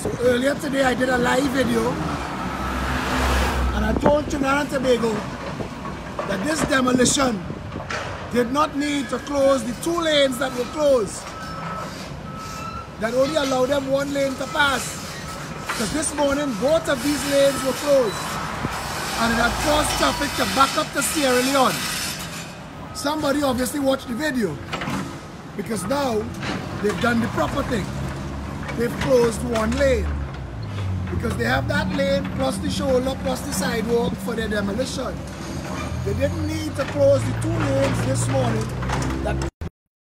So earlier today I did a live video and I told Trinidad and Tobago that this demolition did not need to close the 2 lanes that were closed, that only allowed them 1 lane to pass, because this morning both of these lanes were closed and it had caused traffic to back up to Sierra Leone. Somebody obviously watched the video, because now they've done the proper thing. They've closed 1 lane because they have that lane plus the shoulder plus the sidewalk for their demolition. They didn't need to close the 2 lanes this morning